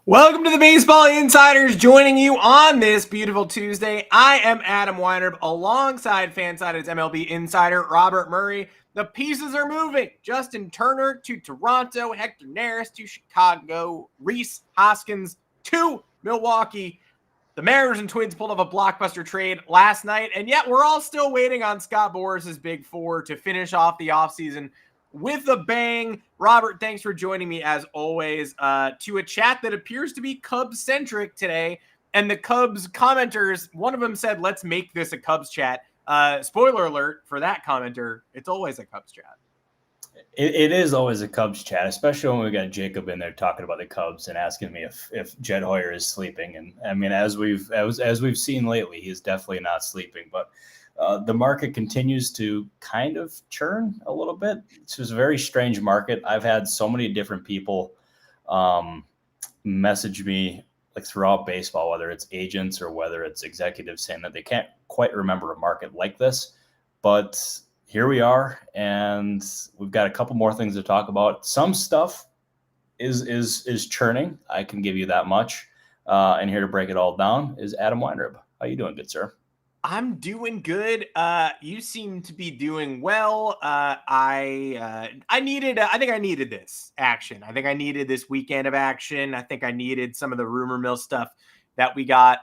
Welcome to the Baseball Insiders. Joining you on this beautiful Tuesday, I am Adam Weinrib alongside Fansided's MLB Insider Robert Murray. The pieces are moving. Justin Turner to Toronto, Hector Neris to Chicago, Rhys Hoskins to Milwaukee. The Mariners and Twins pulled off a blockbuster trade last night, and yet we're all still waiting on Scott Boras' Big Four to finish off the offseason with a bang. Robert, thanks for joining me as always to a chat that appears to be Cubs-centric today. And the Cubs commenters, one of them said, let's make this a Cubs chat. Spoiler alert for that commenter, it's always a Cubs chat. It is always a Cubs chat, especially when we got Jacob in there talking about the Cubs and asking me if Jed Hoyer is sleeping. And I mean, as we've seen lately, he's definitely not sleeping. But the market continues to kind of churn a little bit. It's just a very strange market. I've had so many different people message me like throughout baseball, whether it's agents or whether it's executives, saying that they can't quite remember a market like this. But here we are, and we've got a couple more things to talk about. Some stuff is churning. I can give you that much. And here to break it all down is Adam Weinrib. How you doing, good sir? I'm doing good. You seem to be doing well. I think I needed this action. I think I needed this weekend of action. I think I needed some of the rumor mill stuff that we got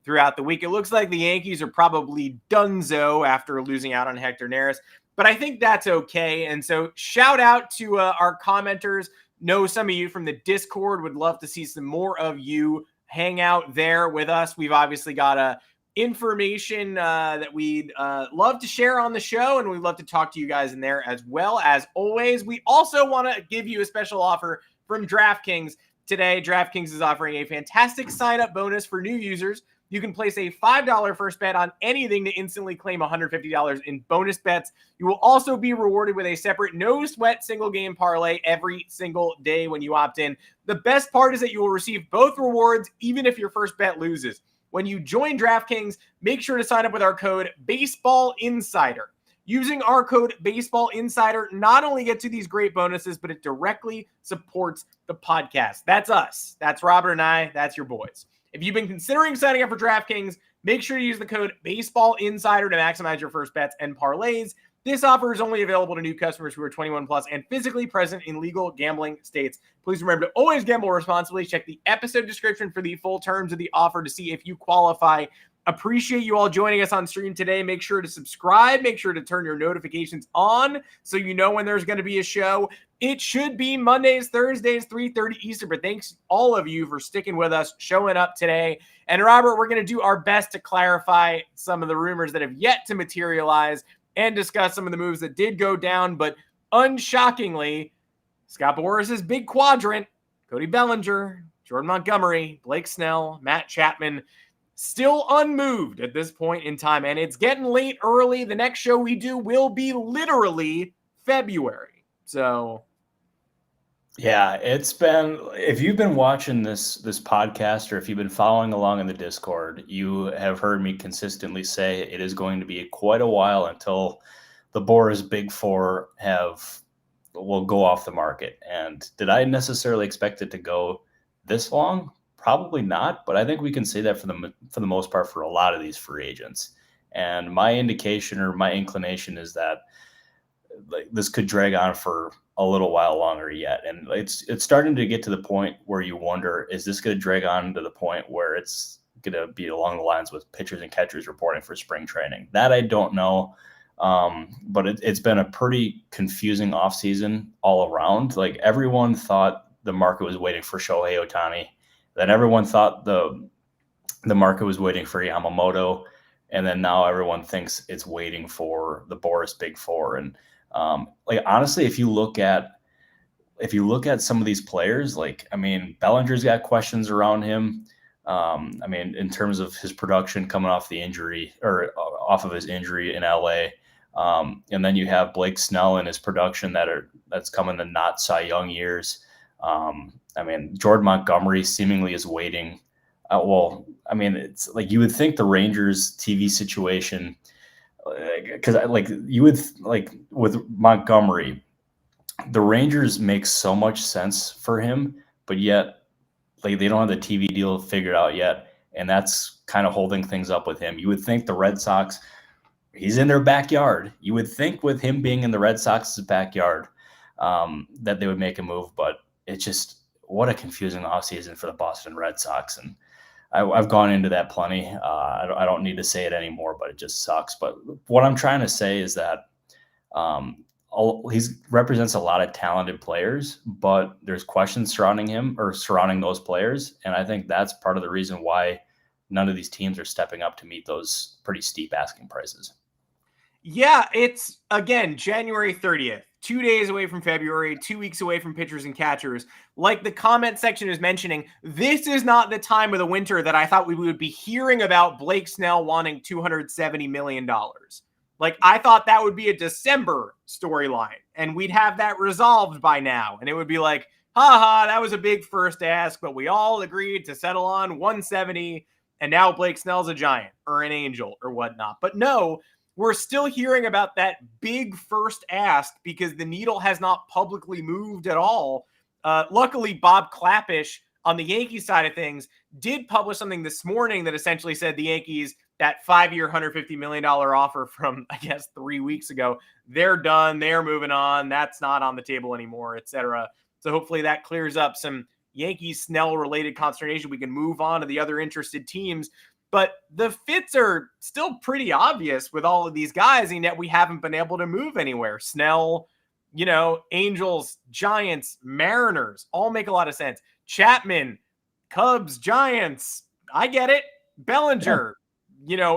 throughout the week. It looks like the Yankees are probably donezo after losing out on Hector Neris, but I think that's okay. And so shout out to our commenters. Know some of you from the Discord. Would love to see some more of you hang out there with us. We've obviously got information that we'd love to share on the show, and we'd love to talk to you guys in there as well. As always, we also want to give you a special offer from DraftKings. Today, DraftKings is offering a fantastic sign-up bonus for new users. You can place a $5 first bet on anything to instantly claim $150 in bonus bets. You will also be rewarded with a separate no-sweat single-game parlay every single day when you opt in. The best part is that you will receive both rewards even if your first bet loses. When you join DraftKings, make sure to sign up with our code BASEBALLINSIDER. Using our code BASEBALLINSIDER not only gets you these great bonuses, but it directly supports the podcast. That's us. That's Robert and I. That's your boys. If you've been considering signing up for DraftKings, make sure to use the code BASEBALLINSIDER to maximize your first bets and parlays. This offer is only available to new customers who are 21 plus and physically present in legal gambling states. Please remember to always gamble responsibly. Check the episode description for the full terms of the offer to see if you qualify. Appreciate you all joining us on stream today. Make sure to subscribe. Make sure to turn your notifications on so you know when there's going to be a show. It should be Mondays, Thursdays, 3:30 Eastern. But thanks all of you for sticking with us, showing up today. And Robert, we're going to do our best to clarify some of the rumors that have yet to materialize and discuss some of the moves that did go down. But unshockingly, Scott Boras' big quadrant, Cody Bellinger, Jordan Montgomery, Blake Snell, Matt Chapman, still unmoved at this point in time. And it's getting late early. The next show we do will be literally February. So yeah, it's been, if you've been watching this podcast or if you've been following along in the Discord, you have heard me consistently say it is going to be quite a while until the Boras Big Four will go off the market. And did I necessarily expect it to go this long? Probably not, but I think we can say that for the most part for a lot of these free agents. And my indication or my inclination is that like this could drag on for a little while longer yet. And it's starting to get to the point where you wonder, is this going to drag on to the point where it's going to be along the lines with pitchers and catchers reporting for spring training? That I don't know. But it's been a pretty confusing offseason all around. Like everyone thought the market was waiting for Shohei Ohtani. Then everyone thought the market was waiting for Yamamoto. And then now everyone thinks it's waiting for the Boras Big Four. And like honestly, if you look at some of these players, like I mean, Bellinger's got questions around him. I mean, in terms of his production coming off the injury or off of his injury in LA. And then you have Blake Snell and his production that's come in the not Cy Young years. I mean, Jordan Montgomery seemingly is waiting. Well, I mean, it's like you would think the Rangers TV situation, because like you would like with Montgomery, the Rangers make so much sense for him, but yet like they don't have the TV deal figured out yet, and that's kind of holding things up with him. You would think the Red Sox, he's in their backyard. You would think with him being in the Red Sox's backyard, that they would make a move, but it's just what a confusing offseason for the Boston Red Sox. And I've gone into that plenty. I don't need to say it anymore, but it just sucks. But what I'm trying to say is that he represents a lot of talented players, but there's questions surrounding him or surrounding those players. And I think that's part of the reason why none of these teams are stepping up to meet those pretty steep asking prices. Yeah, it's, again, January 30th, 2 days away from February, 2 weeks away from pitchers and catchers. Like the comment section is mentioning, this is not the time of the winter that I thought we would be hearing about Blake Snell wanting $270 million. Like, I thought that would be a December storyline, and we'd have that resolved by now. And it would be like, haha, that was a big first ask, but we all agreed to settle on 170, and now Blake Snell's a Giant or an Angel or whatnot. But no, we're still hearing about that big first ask because the needle has not publicly moved at all. Luckily, Bob Klapisch on the Yankees side of things did publish something this morning that essentially said the Yankees, that 5-year, $150 million offer from, I guess, 3 weeks ago, they're done. They're moving on. That's not on the table anymore, etc. So hopefully that clears up some Yankees Snell-related consternation. We can move on to the other interested teams. But the fits are still pretty obvious with all of these guys, and yet we haven't been able to move anywhere. Snell, Angels, Giants, Mariners, all make a lot of sense. Chapman, Cubs, Giants, I get it. Bellinger,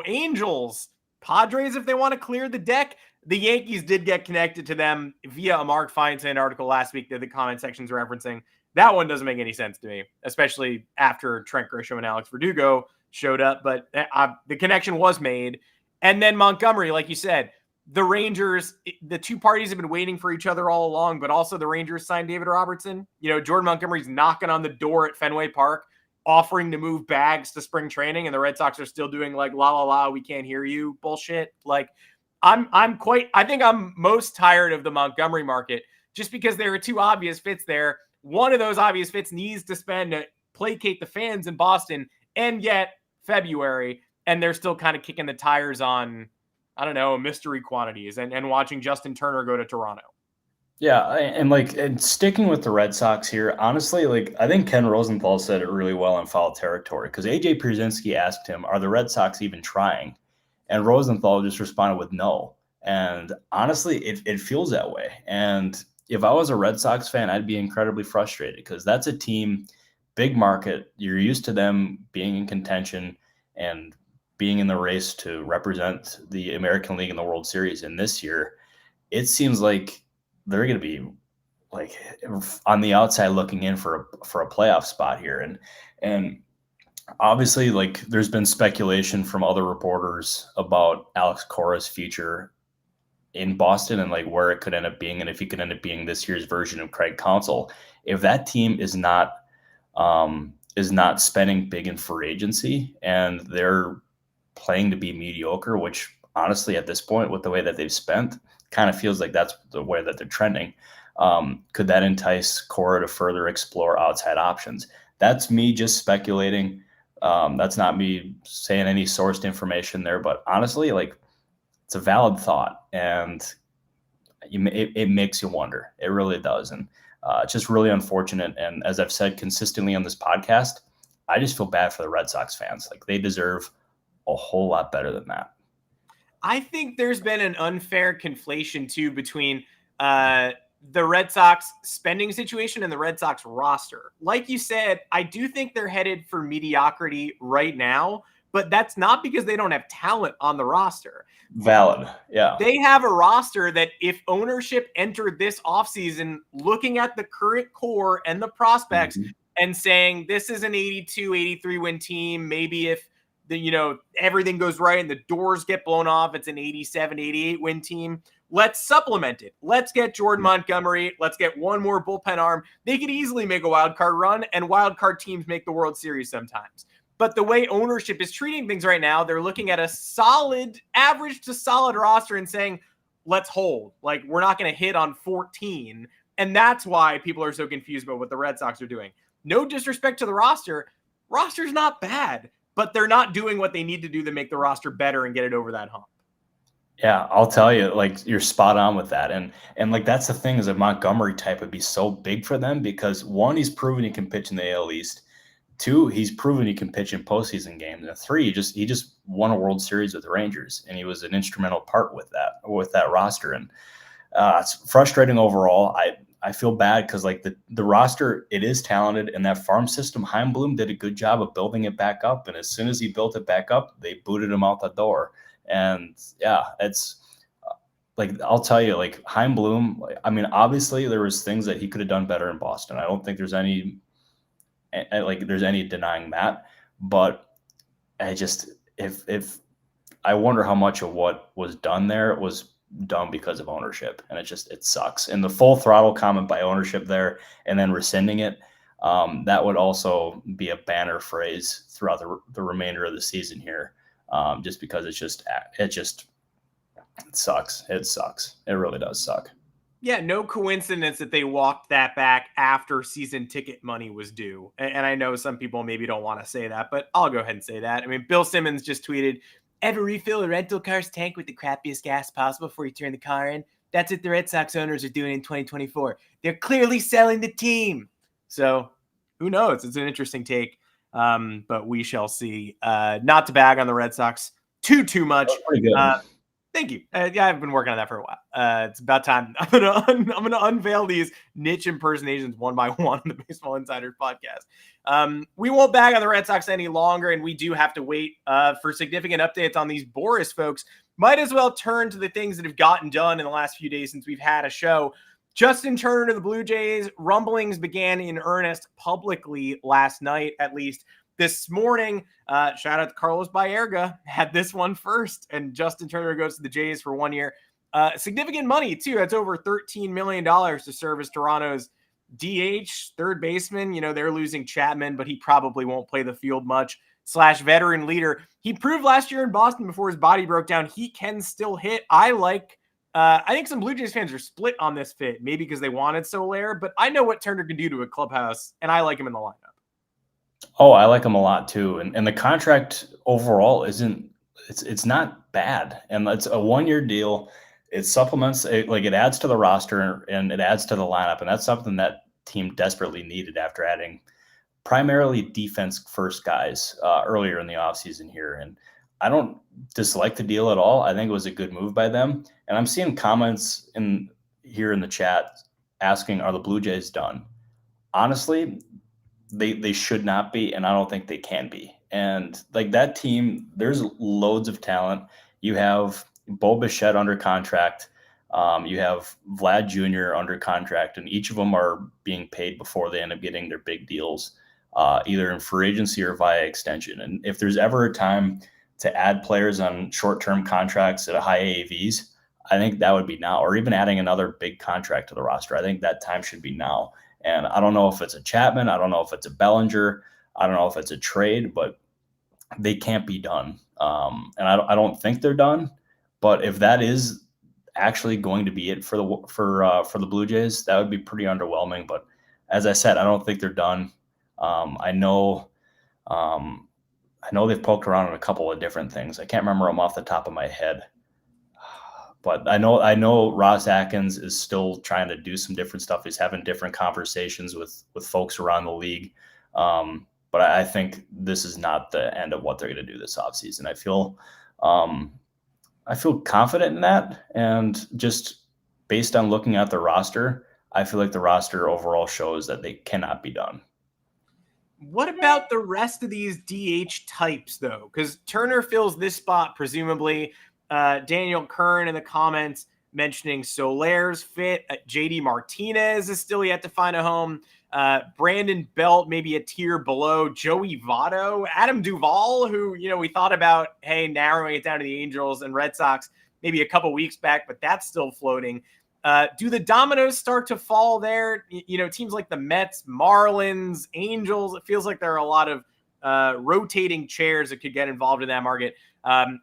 Angels, Padres, if they want to clear the deck. The Yankees did get connected to them via a Mark Feinstein article last week that the comment section's referencing. That one doesn't make any sense to me, especially after Trent Grisham and Alex Verdugo showed up, but the connection was made. And then Montgomery, like you said, the Rangers, the two parties have been waiting for each other all along, but also the Rangers signed David Robertson. Jordan Montgomery's knocking on the door at Fenway Park, offering to move bags to spring training, and the Red Sox are still doing like, la, la, la, we can't hear you bullshit. Like, I think I'm most tired of the Montgomery market just because there are two obvious fits there. One of those obvious fits needs to spend to placate the fans in Boston, and yet February, and they're still kind of kicking the tires on, I don't know, mystery quantities and watching Justin Turner go to Toronto. Yeah, and sticking with the Red Sox here, honestly, I think Ken Rosenthal said it really well in Foul Territory, because AJ Pierzynski asked him, are the Red Sox even trying? And Rosenthal just responded with no. And honestly, it feels that way. And if I was a Red Sox fan, I'd be incredibly frustrated, because that's a team, big market. You're used to them being in contention and being in the race to represent the American League in the World Series. And this year, it seems like they're going to be like on the outside looking in for a playoff spot here. And obviously, like, there's been speculation from other reporters about Alex Cora's future in Boston and like where it could end up being, and if he could end up being this year's version of Craig Counsell. If that team is not spending big in free agency and they're playing to be mediocre, which honestly at this point with the way that they've spent kind of feels like that's the way that they're trending, could that entice Cora to further explore outside options? That's me just speculating. That's not me saying any sourced information there, but honestly, like, it's a valid thought, and it makes you wonder. It really does. And it's just really unfortunate. And as I've said consistently on this podcast, I just feel bad for the Red Sox fans. Like, they deserve a whole lot better than that. I think there's been an unfair conflation too between the Red Sox spending situation and the Red Sox roster. Like you said, I do think they're headed for mediocrity right now, but that's not because they don't have talent on the roster. Valid. Yeah. They have a roster that if ownership entered this offseason looking at the current core and the prospects and saying this is an 82, 83 win team, maybe if everything goes right and the doors get blown off, it's an 87, 88 win team. Let's supplement it. Let's get Jordan Montgomery. Let's get one more bullpen arm. They could easily make a wild card run, and wild card teams make the World Series sometimes. But the way ownership is treating things right now, they're looking at a solid, average to solid roster and saying, let's hold. Like, we're not going to hit on 14. And that's why people are so confused about what the Red Sox are doing. no disrespect to the roster's not bad, but they're not doing what they need to do to make the roster better and get it over that hump. Yeah, I'll tell you, like, you're spot on with that. And like, that's the thing, is a Montgomery type would be so big for them because, one, he's proven he can pitch in the AL East. Two, he's proven he can pitch in postseason games. And three, he just won a World Series with the Rangers, and he was an instrumental part with that roster. And it's frustrating overall. I feel bad because, like, the roster, it is talented, and that farm system, Heimblum did a good job of building it back up. And as soon as he built it back up, they booted him out the door. And yeah, it's like, I'll tell you, like, Heimblum, I mean, obviously there was things that he could have done better in Boston. I don't think there's any denying that. But I just, if I wonder how much of what was done there was done because of ownership, and it sucks. And the full throttle comment by ownership there, and then rescinding it, that would also be a banner phrase throughout the remainder of the season here. Just because it sucks. It sucks. It really does suck. Yeah, no coincidence that they walked that back after season ticket money was due. And I know some people maybe don't want to say that, but I'll go ahead and say that. I mean, Bill Simmons just tweeted, "Ever refill a rental car's tank with the crappiest gas possible before you turn the car in? That's what the Red Sox owners are doing in 2024. They're clearly selling the team." So who knows? It's an interesting take. But we shall see. Not to bag on the Red Sox too much. Pretty good. Thank you. Yeah, I've been working on that for a while. It's about time. I'm gonna unveil these niche impersonations one by one on the Baseball Insiders podcast. We won't bag on the Red Sox any longer, and we do have to wait for significant updates on these Boris folks. Might as well turn to the things that have gotten done in the last few days since we've had a show. Justin Turner to the Blue Jays. Rumblings began in earnest publicly last night, at least. This morning, shout out to Carlos Baerga, had this one first, and Justin Turner goes to the Jays for 1 year. Significant money, too. That's over $13 million to serve as Toronto's DH, third baseman. You know, they're losing Chapman, but he probably won't play the field much, / veteran leader. He proved last year in Boston before his body broke down he can still hit. I think some Blue Jays fans are split on this fit, maybe because they wanted Soler, but I know what Turner can do to a clubhouse, and I like him in the lineup. Oh, I like him a lot too. And the contract overall it's not bad. And it's a 1 year deal. It supplements, it adds to the roster and it adds to the lineup. And that's something that team desperately needed after adding primarily defense first guys earlier in the offseason here. And I don't dislike the deal at all. I think it was a good move by them. And I'm seeing comments here in the chat asking, are the Blue Jays done? Honestly, they should not be, and I don't think they can be. And like, that team, there's loads of talent. You have Bo Bichette under contract. You have Vlad Jr. under contract, and each of them are being paid before they end up getting their big deals, either in free agency or via extension. And if there's ever a time to add players on short-term contracts at a high AAVs, I think that would be now, or even adding another big contract to the roster. I think that time should be now. And I don't know if it's a Chapman. I don't know if it's a Bellinger. I don't know if it's a trade, but they can't be done. And I don't think they're done. But if that is actually going to be it for the Blue Jays, that would be pretty underwhelming. But as I said, I don't think they're done. I know they've poked around on a couple of different things. I can't remember them off the top of my head. But I know Rhys Hoskins is still trying to do some different stuff. He's having different conversations with folks around the league. But I think this is not the end of what they're going to do this offseason. I feel confident in that. And just based on looking at the roster, I feel like the roster overall shows that they cannot be done. What about the rest of these DH types, though? Because Turner fills this spot, presumably. Daniel Kern in the comments mentioning Soler's fit. JD Martinez is still yet to find a home. Brandon Belt, maybe a tier below. Joey Votto. Adam Duvall, who, we thought about, narrowing it down to the Angels and Red Sox maybe a couple weeks back, but that's still floating. Do the dominoes start to fall there? Teams like the Mets, Marlins, Angels, it feels like there are a lot of rotating chairs that could get involved in that market.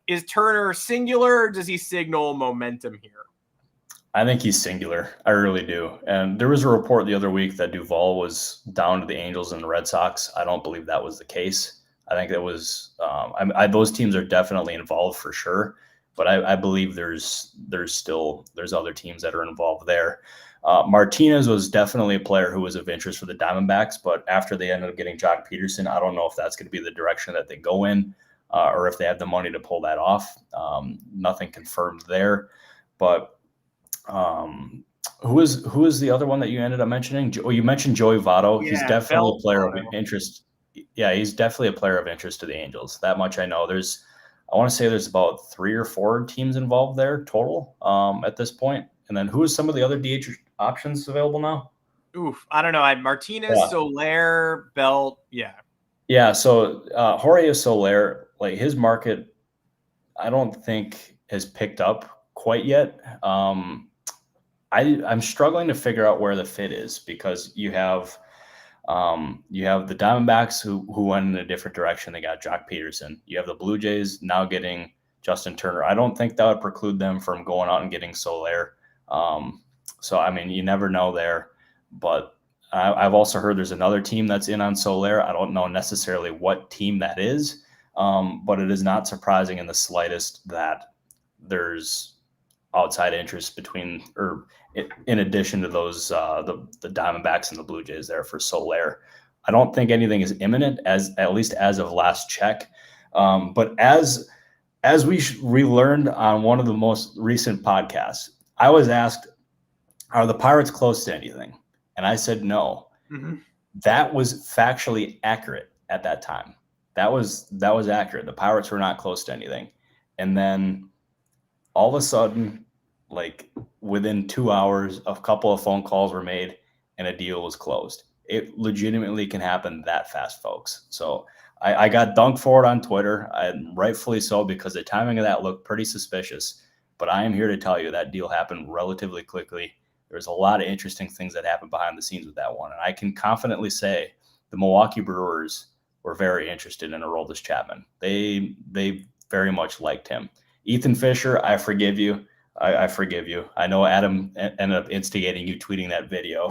Is Turner singular, or does he signal momentum here? I think he's singular. I really do. And there was a report the other week that Duvall was down to the Angels and the Red Sox. I don't believe that was the case. I think that was those teams are definitely involved for sure. But I believe there's other teams that are involved there. Martinez was definitely a player who was of interest for the Diamondbacks, but after they ended up getting Jock Peterson, I don't know if that's going to be the direction that they go in, or if they have the money to pull that off. Nothing confirmed there, but. Who is the other one that you ended up mentioning? You mentioned Joey Votto. Yeah, he's definitely a player Votto. of interest. Yeah, he's definitely a player of interest to the Angels. That much I know. I want to say there's about 3 or 4 teams involved there total at this point. And then who is some of the other DH options available now? Oof, I don't know. I had Martinez, Soler, Belt. Yeah. Yeah. So Jorge Soler, like his market, I don't think has picked up quite yet. I'm struggling to figure out where the fit is because you have the Diamondbacks who went in a different direction. They got Jock Peterson. You have the Blue Jays now getting Justin Turner. I don't think that would preclude them from going out and getting Soler. So I mean, you never know there. But I've also heard there's another team that's in on Soler. I don't know necessarily what team that is, but it is not surprising in the slightest that there's outside interest between or in addition to those the Diamondbacks and the Blue Jays there for Soler. I don't think anything is imminent at least as of last check. But as we learned on one of the most recent podcasts, I was asked, are the Pirates close to anything? And I said no. Mm-hmm. That was factually accurate at that time. That was accurate. The Pirates were not close to anything. And then all of a sudden, like within 2 hours, a couple of phone calls were made and a deal was closed. It legitimately can happen that fast, folks. So I got dunked for it on Twitter, and rightfully so, because the timing of that looked pretty suspicious. But I am here to tell you that deal happened relatively quickly. There's a lot of interesting things that happened behind the scenes with that one. And I can confidently say the Milwaukee Brewers were very interested in Aroldis Chapman. They very much liked him. Ethan Fisher, I forgive you. I forgive you. I know Adam ended up instigating you tweeting that video.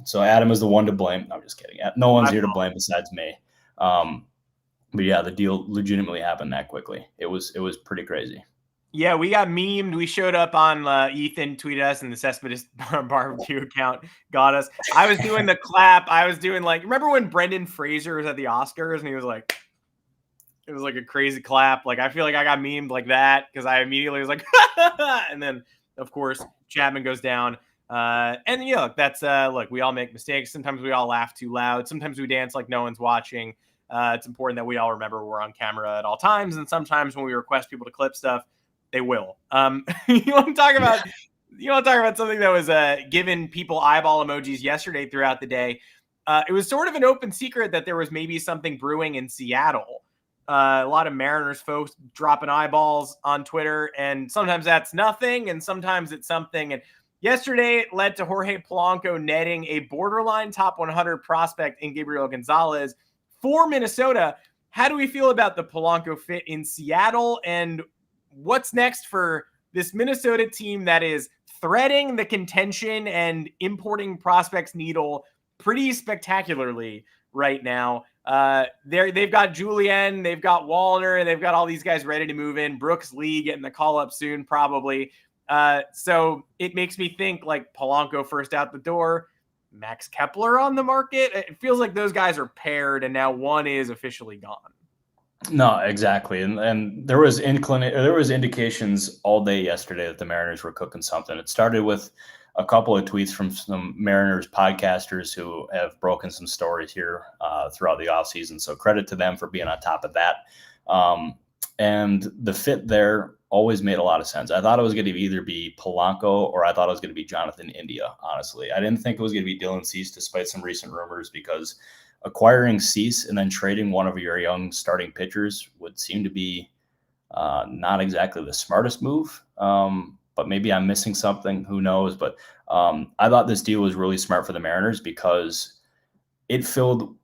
So Adam is the one to blame. No, I'm just kidding. No one's here to blame besides me. But yeah, the deal legitimately happened that quickly. It was pretty crazy. Yeah, we got memed. We showed up on Ethan tweeted us, and the Cespedes barbecue account got us. I was doing the clap. I was doing remember when Brendan Fraser was at the Oscars and he was like, it was like a crazy clap. Like, I feel like I got memed like that because I immediately was like, and then of course Chapman goes down. And that's look, we all make mistakes. Sometimes we all laugh too loud. Sometimes we dance like no one's watching. It's important that we all remember we're on camera at all times. And sometimes when we request people to clip stuff, they will. You want to talk about something that was given people eyeball emojis yesterday throughout the day. It was sort of an open secret that there was maybe something brewing in Seattle. A lot of Mariners folks dropping eyeballs on Twitter, and sometimes that's nothing, and sometimes it's something. And yesterday it led to Jorge Polanco netting a borderline top 100 prospect in Gabriel Gonzalez for Minnesota. How do we feel about the Polanco fit in Seattle, and what's next for this Minnesota team that is threading the contention and importing prospects needle pretty spectacularly right now? They've got Julian, they've got Wallner, they've got all these guys ready to move in. Brooks Lee getting the call up soon, probably. So it makes me think like Polanco first out the door, Max Kepler on the market. It feels like those guys are paired, and now one is officially gone. No, exactly. And there was indications all day yesterday that the Mariners were cooking something. It started with a couple of tweets from some Mariners podcasters who have broken some stories here throughout the offseason. So credit to them for being on top of that. And the fit there always made a lot of sense. I thought it was going to either be Polanco or I thought it was going to be Jonathan India, honestly. I didn't think it was going to be Dylan Cease, despite some recent rumors, because acquiring Cease and then trading one of your young starting pitchers would seem to be not exactly the smartest move. But maybe I'm missing something. Who knows? But I thought this deal was really smart for the Mariners because it filled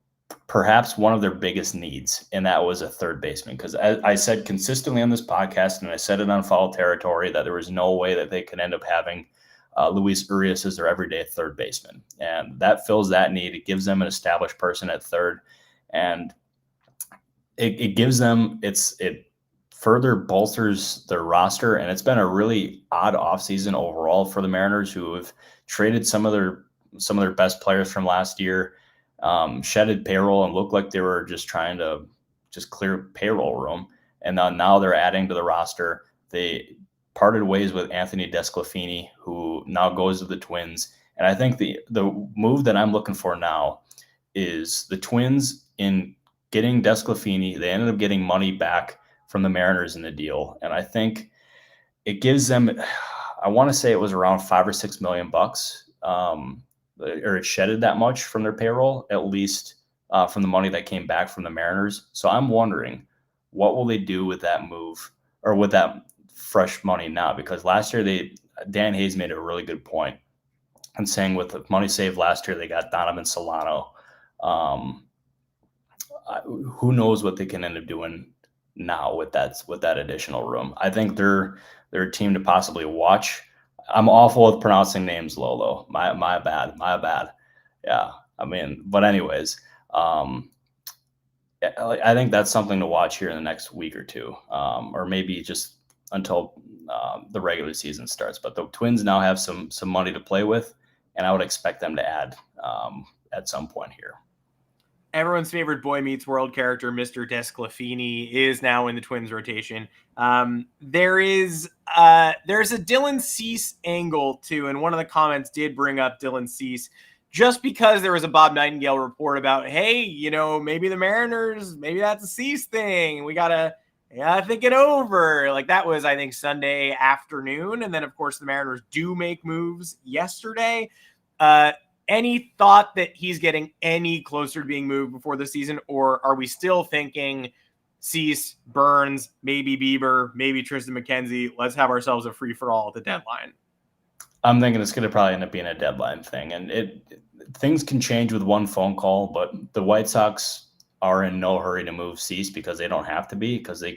perhaps one of their biggest needs, and that was a third baseman. Because I said consistently on this podcast, and I said it on Foul Territory, that there was no way that they could end up having Luis Urias as their everyday third baseman. And that fills that need. It gives them an established person at third. And it gives them, it further bolsters their roster. And it's been a really odd offseason overall for the Mariners, who have traded some of their best players from last year, shedded payroll, and looked like they were just trying to just clear payroll room. And now they're adding to the roster. They parted ways with Anthony Desclafini, who now goes to the Twins. And I think the move that I'm looking for now is the Twins in getting Desclafini. They ended up getting money back from the Mariners in the deal. And I think it gives them, I want to say it was around $5 or $6 million, or it shedded that much from their payroll, at least from the money that came back from the Mariners. So I'm wondering, what will they do with that move, or with that fresh money now? Because last year Dan Hayes made a really good point and saying with the money saved last year, they got Donovan Solano. Who knows what they can end up doing now with that additional room. I think they're a team to possibly watch. I'm awful with pronouncing names, Lolo. My bad. Yeah. I mean, but anyways, I think that's something to watch here in the next week or two, or maybe just until the regular season starts. But the Twins now have some money to play with, and I would expect them to add at some point here. Everyone's favorite Boy Meets World character, Mr. Desclafini, is now in the Twins rotation. There's a Dylan Cease angle too, and one of the comments did bring up Dylan Cease, just because there was a Bob Nightingale report about, hey, maybe the Mariners, maybe that's a Cease thing. We gotta think it over. Like, that was, I think, Sunday afternoon, and then of course the Mariners do make moves yesterday. Any thought that he's getting any closer to being moved before the season, or are we still thinking Cease, Burns, maybe Bieber, maybe Tristan McKenzie? Let's have ourselves a free-for-all at the deadline. I'm thinking it's going to probably end up being a deadline thing, and things can change with one phone call, but the White Sox are in no hurry to move Cease, because they don't have to be, because they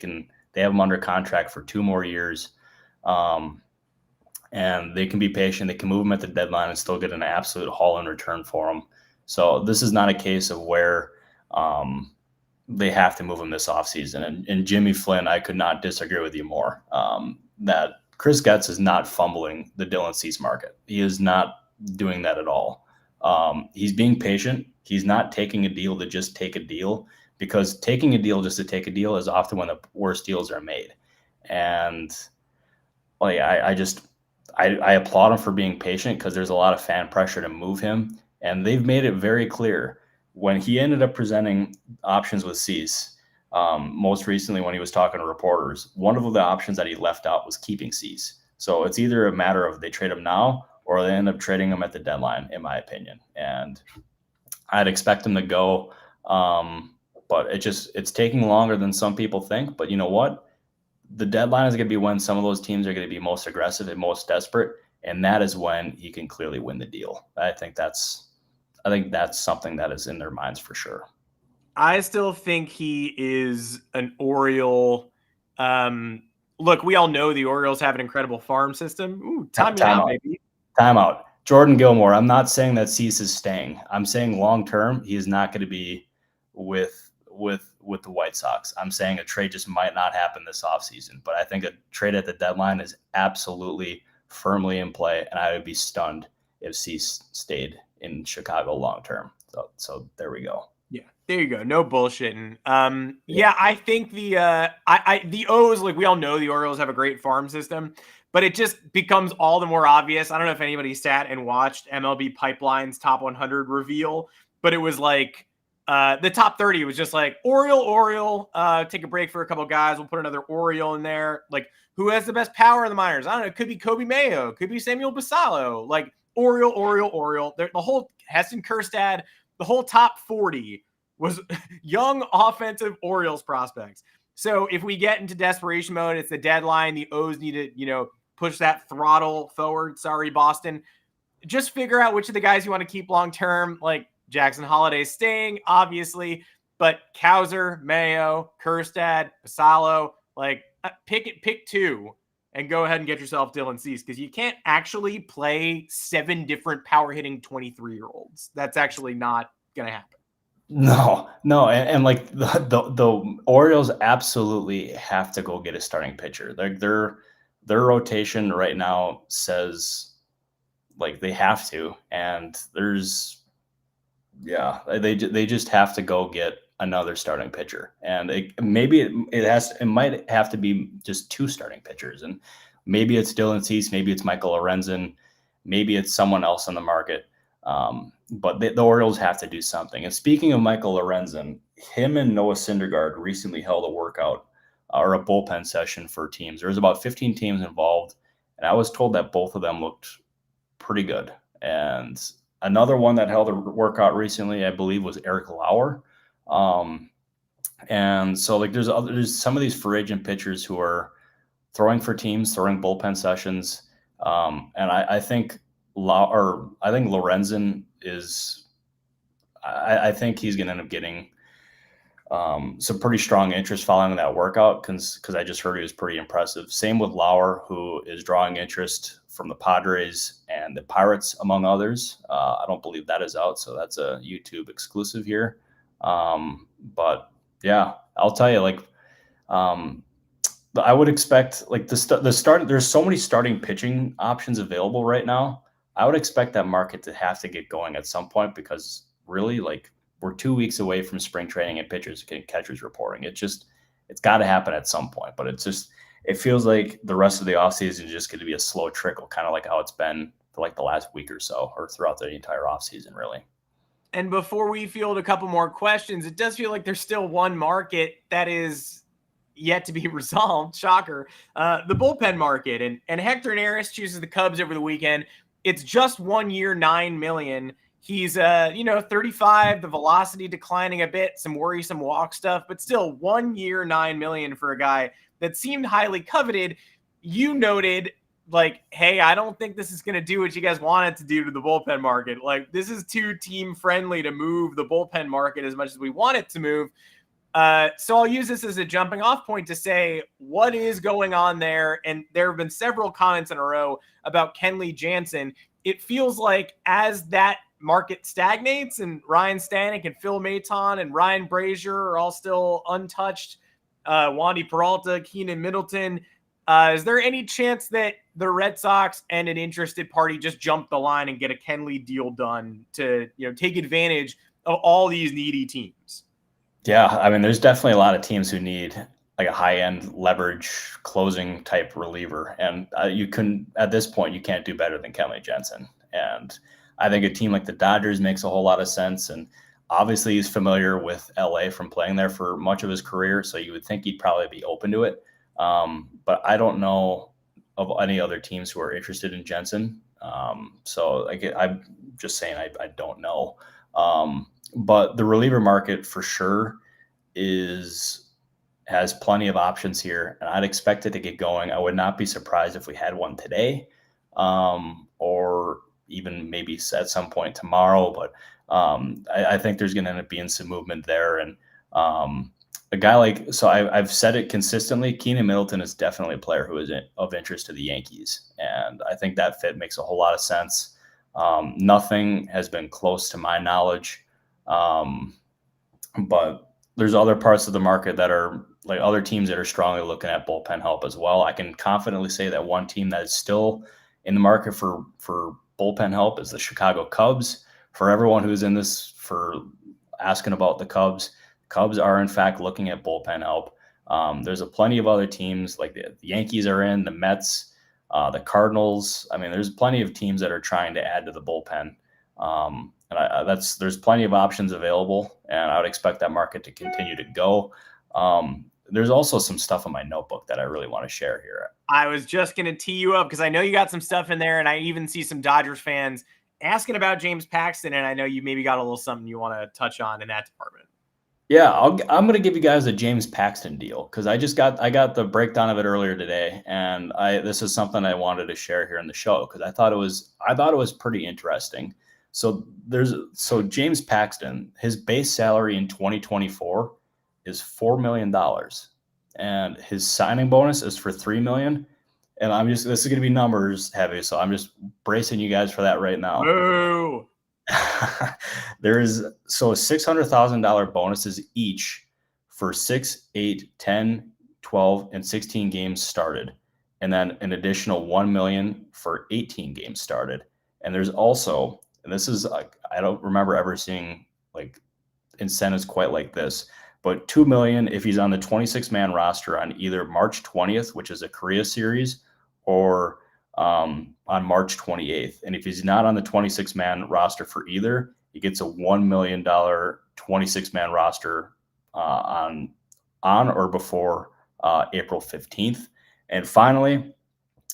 have him under contract for 2 more years. And they can be patient. They can move him at the deadline and still get an absolute haul in return for him. So this is not a case of where they have to move him this offseason. And Jimmy Flynn, I could not disagree with you more, that Chris Getz is not fumbling the Dylan Cease market. He is not doing that at all. He's being patient. He's not taking a deal to just take a deal, because taking a deal just to take a deal is often when the worst deals are made. And like, I applaud him for being patient, because there's a lot of fan pressure to move him. And they've made it very clear when he ended up presenting options with Cease, most recently when he was talking to reporters, one of the options that he left out was keeping Cease. So it's either a matter of they trade him now, or they end up trading him at the deadline, in my opinion. And I'd expect him to go. But it's taking longer than some people think. But you know what? The deadline is going to be when some of those teams are going to be most aggressive and most desperate, and that is when he can clearly win the deal. I think that's something that is in their minds for sure. I still think he is an Oriole. Look, we all know the Orioles have an incredible farm system. Ooh, time out, baby. Time out. Jordan Gilmore, I'm not saying that Cease is staying. I'm saying long-term, he is not going to be with the White Sox. I'm saying a trade just might not happen this offseason, but I think a trade at the deadline is absolutely firmly in play, and I would be stunned if Cease stayed in Chicago long-term. So there we go. Yeah, there you go. No bullshitting. Yeah, I think the O's, like, we all know the Orioles have a great farm system, but it just becomes all the more obvious. I don't know if anybody sat and watched MLB Pipeline's top 100 reveal, but it was like, the top 30 was just like Oriole, take a break for a couple guys. We'll put another Oriole in there. Like, who has the best power in the minors? I don't know. It could be Kobe Mayo. It could be Samuel Basallo. Like, Oriole. The whole Heston Kjerstad, the whole top 40 was young offensive Orioles prospects. So if we get into desperation mode, it's the deadline. The O's need to, push that throttle forward. Sorry, Boston. Just figure out which of the guys you want to keep long-term. Like, Jackson Holiday's staying, obviously, but Kowser, Mayo, Kjerstad, Pasalo, like pick two and go ahead and get yourself Dylan Cease, because you can't actually play 7 different power hitting 23-year-olds. That's actually not going to happen. No. And like the Orioles absolutely have to go get a starting pitcher. Like their rotation right now says like they have to, and they just have to go get another starting pitcher. And it might have to be just 2 starting pitchers, and maybe it's Dylan Cease, maybe it's Michael Lorenzen, maybe it's someone else on the market. But the Orioles have to do something. And speaking of Michael Lorenzen, him and Noah Syndergaard recently held a workout or a bullpen session for teams. There was about 15 teams involved, and I was told that both of them looked pretty good. And another one that held a workout recently, I believe, was Eric Lauer. And so like there's some of these free agent pitchers who are throwing for teams, throwing bullpen sessions. And I think Lorenzen is, I think he's going to end up getting some pretty strong interest following that workout, because I just heard he was pretty impressive. Same with Lauer, who is drawing interest from the Padres and the Pirates, among others. I don't believe that is out, so that's a YouTube exclusive here. But yeah, I'll tell you, like, I would expect like the start. There's so many starting pitching options available right now. I would expect that market to have to get going at some point, because really, like, we're 2 weeks away from spring training and pitchers and catchers reporting. It's got to happen at some point, but it feels like the rest of the offseason is just going to be a slow trickle, kind of like how it's been for like the last week or so, or throughout the entire offseason, really. And before we field a couple more questions, it does feel like there's still one market that is yet to be resolved. Shocker. The bullpen market. And Hector Neris chooses the Cubs over the weekend. It's just 1 year, $9 million. He's 35, the velocity declining a bit, some worrisome walk stuff, but still 1 year, $9 million for a guy that seemed highly coveted. You noted, like, hey, I don't think this is going to do what you guys want it to do to the bullpen market. Like, this is too team friendly to move the bullpen market as much as we want it to move. So I'll use this as a jumping off point to say what is going on there. And there have been several comments in a row about Kenley Jansen. It feels like as that market stagnates and Ryan Stanek and Phil Maton and Ryan Brazier are all still untouched, Wandy Peralta, Keenan Middleton, is there any chance that the Red Sox and an interested party just jump the line and get a Kenley deal done to, take advantage of all these needy teams? Yeah, I mean, there's definitely a lot of teams who need like a high-end leverage closing type reliever, and at this point you can't do better than Kenley Jansen. And I think a team like the Dodgers makes a whole lot of sense. And obviously he's familiar with LA from playing there for much of his career, so you would think he'd probably be open to it. But I don't know of any other teams who are interested in Jensen. So I'm just saying I don't know. But the reliever market for sure has plenty of options here, and I'd expect it to get going. I would not be surprised if we had one today, or even maybe at some point tomorrow. But I think there's going to end up being some movement there. And a guy I've said it consistently, Keenan Middleton is definitely a player who is of interest to the Yankees. And I think that fit makes a whole lot of sense. Nothing has been close to my knowledge. But there's other parts of the market that are like other teams that are strongly looking at bullpen help as well. I can confidently say that one team that is still in the market for bullpen help is the Chicago Cubs. For everyone who's in this for asking about the Cubs are in fact looking at bullpen help. There's plenty of other teams, like the Yankees are in, the Mets, the Cardinals. I mean, there's plenty of teams that are trying to add to the bullpen. And there's plenty of options available, and I would expect that market to continue to go. There's also some stuff in my notebook that I really want to share here. I was just going to tee you up because I know you got some stuff in there, and I even see some Dodgers fans asking about James Paxton, and I know you maybe got a little something you want to touch on in that department. Yeah, I'm going to give you guys a James Paxton deal because I got the breakdown of it earlier today, and this is something I wanted to share here in the show because I thought it was pretty interesting. So James Paxton, his base salary in 2024 is $4 million, and his signing bonus is for $3 million. And this is going to be numbers heavy, so I'm just bracing you guys for that right now. Boo! $600,000 bonuses each for 6, 8, 10, 12, and 16 games started, and then an additional $1 million for 18 games started. And there's also, and this is like, I don't remember ever seeing like incentives quite like this, but $2 million if he's on the 26-man roster on either March 20th, which is a Korea series, or on March 28th. And if he's not on the 26-man roster for either, he gets a $1 million 26-man roster on or before April 15th. And finally,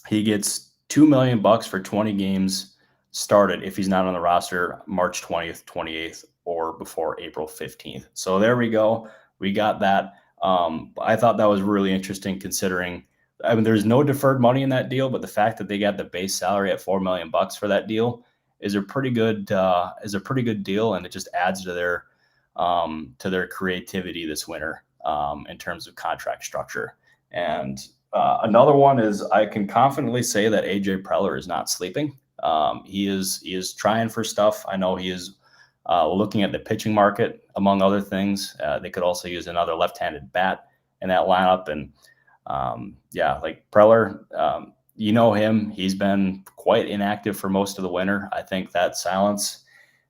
he gets $2 million for 20 games started if he's not on the roster March 20th, 28th, or before April 15th. So there we go. We got that. I thought that was really interesting considering, I mean, there's no deferred money in that deal, but the fact that they got the base salary at $4 million for that deal is a pretty good deal, and it just adds to their creativity this winter in terms of contract structure. And another one is, I can confidently say that AJ Preller is not sleeping. He is trying for stuff. I know he is looking at the pitching market, among other things. They could also use another left-handed bat in that lineup. And like Preller, you know him. He's been quite inactive for most of the winter. I think that silence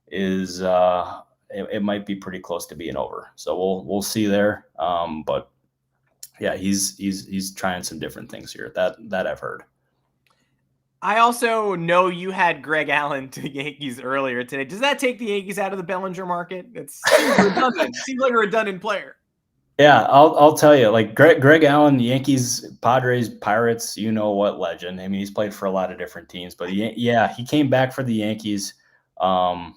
is it might be pretty close to being over. So we'll see there. But yeah, he's trying some different things here. That I've heard. I also know you had Greg Allen to the Yankees earlier today. Does that take the Yankees out of the Bellinger market? It seems redundant. Seems like a redundant player. Yeah, I'll tell you, like Greg Allen, Yankees, Padres, Pirates, you know what legend. I mean, he's played for a lot of different teams, but he came back for the Yankees. And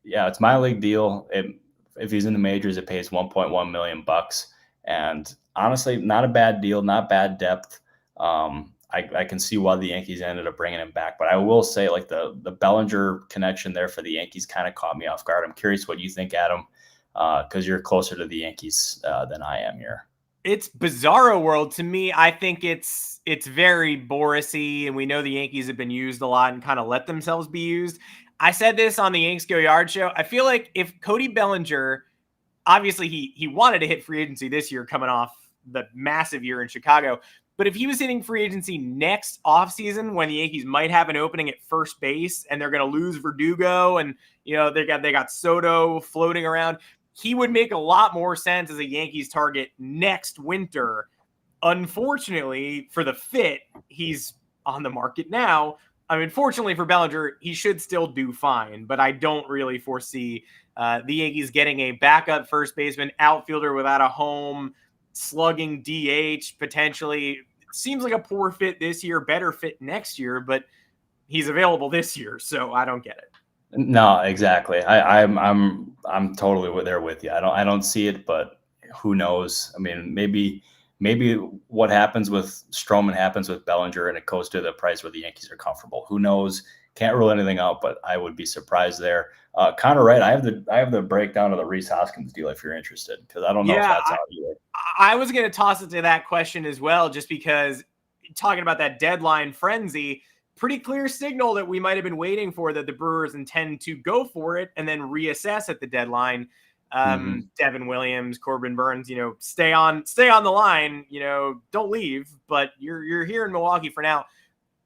yeah, it's my league deal. If he's in the majors, it pays $1.1 million. And honestly, not a bad deal, not bad depth. I can see why the Yankees ended up bringing him back, but I will say, like, the Bellinger connection there for the Yankees kind of caught me off guard. I'm curious what you think, Adam, because you're closer to the Yankees than I am here. It's bizarro world to me. I think it's very Boris-y, and we know the Yankees have been used a lot and kind of let themselves be used. I said this on the Yanks Go Yard show. I feel like if Cody Bellinger, obviously he wanted to hit free agency this year coming off the massive year in Chicago, but if he was hitting free agency next offseason when the Yankees might have an opening at first base and they're going to lose Verdugo and, you know, they got Soto floating around, he would make a lot more sense as a Yankees target next winter. Unfortunately for the fit, he's on the market now. I mean, fortunately for Bellinger, he should still do fine, but I don't really foresee the Yankees getting a backup first baseman, outfielder without a home, slugging DH potentially. It seems like a poor fit this year, better fit next year, but he's available this year, so I don't get it. No, exactly. I'm totally there with you. I don't see it, but who knows? I mean, maybe what happens with Stroman happens with Bellinger, and it goes to the price where the Yankees are comfortable. Who knows? Can't rule anything out, but I would be surprised there. Connor, right? I have the breakdown of the Rhys Hoskins deal if you're interested, because I don't know if that's out either. I was going to toss it to that question as well, just because talking about that deadline frenzy, pretty clear signal that we might have been waiting for, that the Brewers intend to go for it and then reassess at the deadline. Devin Williams, Corbin Burns, you know, stay on the line, you know, don't leave, but you're here in Milwaukee for now.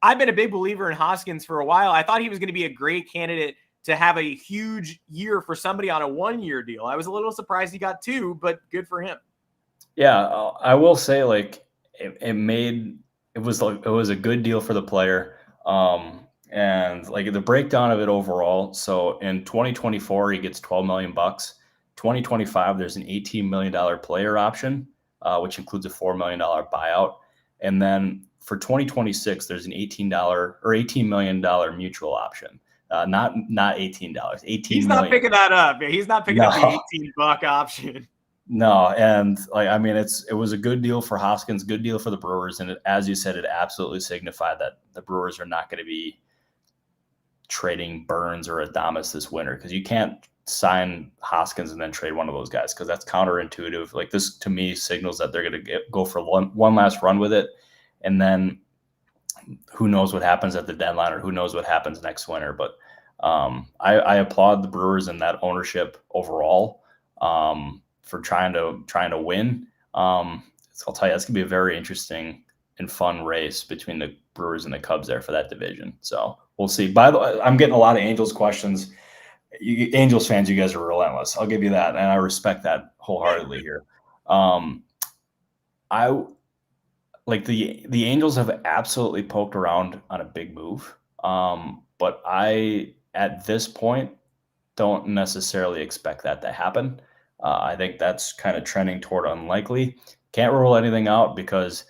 I've been a big believer in Hoskins for a while. I thought he was going to be a great candidate to have a huge year for somebody on a 1-year deal. I was a little surprised he got 2, but good for him. Yeah, I will say, like, it was a good deal for the player. And like the breakdown of it overall. So in 2024, he gets $12 million. 2025, there's an $18 million player option, which includes a $4 million buyout. And then for 2026, there's an $18 million mutual option. Not $18. He's not picking that up. He's not picking up the $18 option. No, and like, I mean, it was a good deal for Hoskins, good deal for the Brewers, and as you said, it absolutely signified that the Brewers are not going to be trading Burns or Adames this winter, because you can't sign Hoskins and then trade one of those guys, because that's counterintuitive. Like, this to me signals that they're going to go for one last run with it, and then who knows what happens at the deadline, or who knows what happens next winter. But I applaud the Brewers and that ownership overall for trying to win. So I'll tell you, that's gonna be a very interesting and fun race between the Brewers and the Cubs there for that division. So we'll see. By the way, I'm getting a lot of Angels questions. Angels fans, you guys are relentless. I'll give you that, and I respect that wholeheartedly here. I like the Angels have absolutely poked around on a big move, but I at this point don't necessarily expect that to happen. I think that's kind of trending toward unlikely. Can't rule anything out, because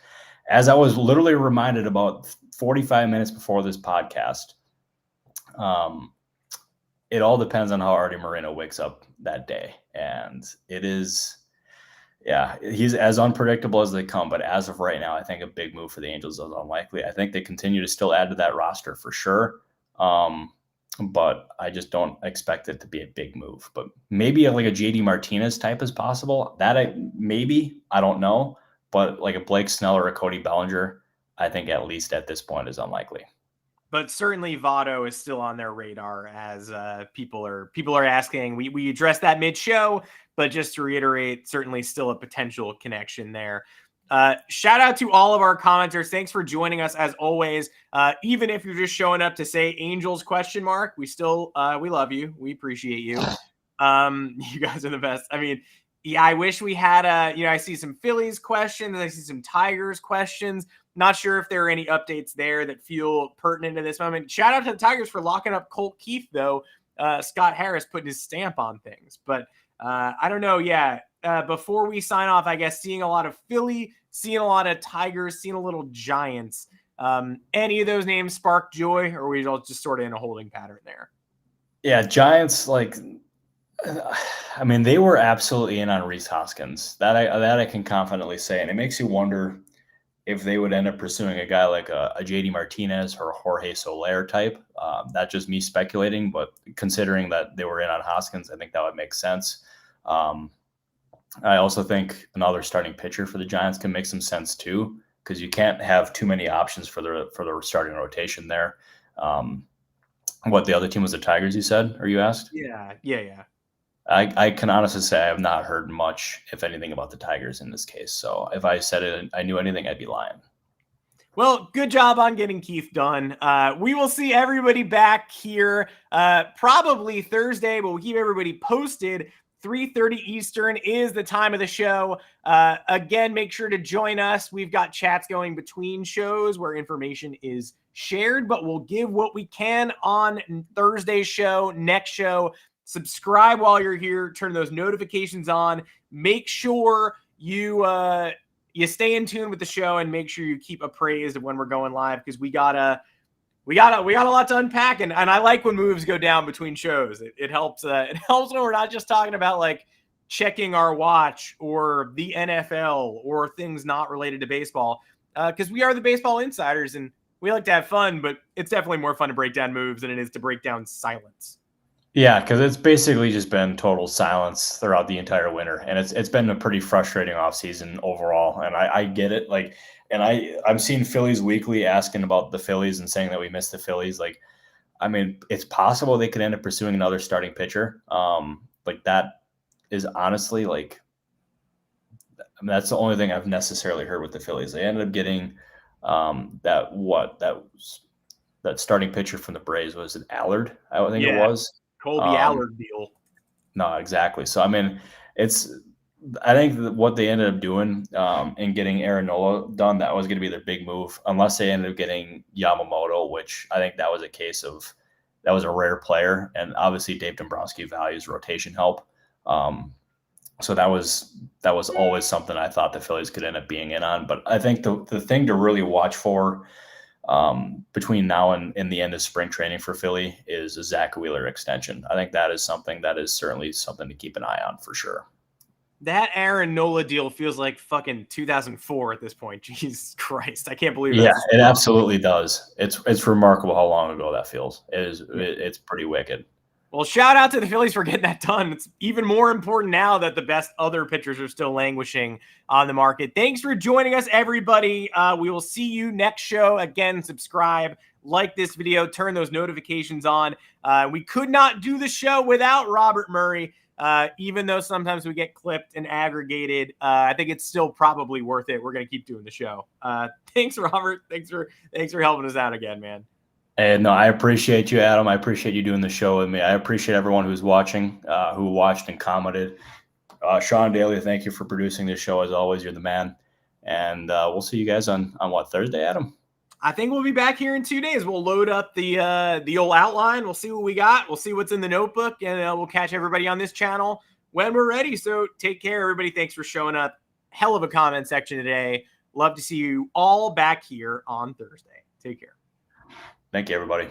as I was literally reminded about 45 minutes before this podcast, it all depends on how Artie Moreno wakes up that day. And it is, yeah, he's as unpredictable as they come. But as of right now, I think a big move for the Angels is unlikely. I think they continue to still add to that roster for sure. But I just don't expect it to be a big move. But maybe like a JD Martinez type is possible. That I don't know. But like a Blake Snell or a Cody Bellinger, I think at least at this point is unlikely. But certainly Votto is still on their radar, as people are asking. We addressed that mid-show, but just to reiterate, certainly still a potential connection there. Shout out to all of our commenters. Thanks for joining us as always. Even if you're just showing up to say Angels ? We still we love you. We appreciate you. You guys are the best. I mean, yeah, I wish we had I see some Phillies questions. I see some Tigers questions. Not sure if there are any updates there that feel pertinent to this moment. Shout out to the Tigers for locking up Colt Keith, though. Scott Harris putting his stamp on things. But I don't know. Yeah. Before we sign off, I guess seeing a lot of Philly, seeing a lot of Tigers, seeing a little Giants. Any of those names spark joy, or are we all just sort of in a holding pattern there? Yeah, Giants, I mean, they were absolutely in on Rhys Hoskins. That I can confidently say, and it makes you wonder if they would end up pursuing a guy like a JD Martinez or a Jorge Soler type. That's just me speculating, but considering that they were in on Hoskins, I think that would make sense. I also think another starting pitcher for the Giants can make some sense too, because you can't have too many options for the starting rotation there. What, the other team was the Tigers, you said, or you asked? Yeah. I can honestly say I have not heard much, if anything, about the Tigers in this case. So if I said it, I knew anything, I'd be lying. Well, good job on getting Keith done. We will see everybody back here probably Thursday, but we'll keep everybody posted. 3:30 Eastern is the time of the show. Again, make sure to join us. We've got chats going between shows where information is shared, but we'll give what we can on Thursday's show, next show. Subscribe while you're here. Turn those notifications on. Make sure you stay in tune with the show, and make sure you keep appraised of when we're going live, because we got a lot to unpack, and I like when moves go down between shows. It helps. It helps when we're not just talking about like checking our watch or the NFL or things not related to baseball, because we are the baseball insiders and we like to have fun. But it's definitely more fun to break down moves than it is to break down silence. Yeah, because it's basically just been total silence throughout the entire winter, and it's been a pretty frustrating offseason overall. And I get it. And I'm seeing Phillies Weekly asking about the Phillies and saying that we missed the Phillies. I mean, it's possible they could end up pursuing another starting pitcher. That is honestly that's the only thing I've necessarily heard with the Phillies. They ended up getting that starting pitcher from the Braves. Was it Allard? I think it was. Colby Allard deal. No, exactly. So, I mean, I think what they ended up doing in getting Aaron Nola done, that was going to be their big move, unless they ended up getting Yamamoto, which I think that was a case of that was a rare player. And obviously Dave Dombrowski values rotation help. So that was always something I thought the Phillies could end up being in on. But I think the thing to really watch for between now and the end of spring training for Philly is a Zach Wheeler extension. I think that is certainly something to keep an eye on for sure. That Aaron Nola deal feels like fucking 2004 at this point. Jesus Christ. I can't believe that. Yeah, it absolutely does. It's remarkable how long ago that feels. It's pretty wicked. Well, shout out to the Phillies for getting that done. It's even more important now that the best other pitchers are still languishing on the market. Thanks for joining us, everybody. We will see you next show. Again, subscribe, like this video, turn those notifications on. We could not do the show without Robert Murray. Even though sometimes we get clipped and aggregated, I think it's still probably worth it. We're going to keep doing the show. Thanks, Robert. Thanks for helping us out again, man. And no, I appreciate you, Adam. I appreciate you doing the show with me. I appreciate everyone who's watching, who watched and commented. Sean Daly, thank you for producing this show. As always, you're the man. And we'll see you guys on what, Thursday, Adam? I think we'll be back here in 2 days. We'll load up the old outline. We'll see what we got. We'll see what's in the notebook, and we'll catch everybody on this channel when we're ready. So take care, everybody. Thanks for showing up. Hell of a comment section today. Love to see you all back here on Thursday. Take care. Thank you, everybody.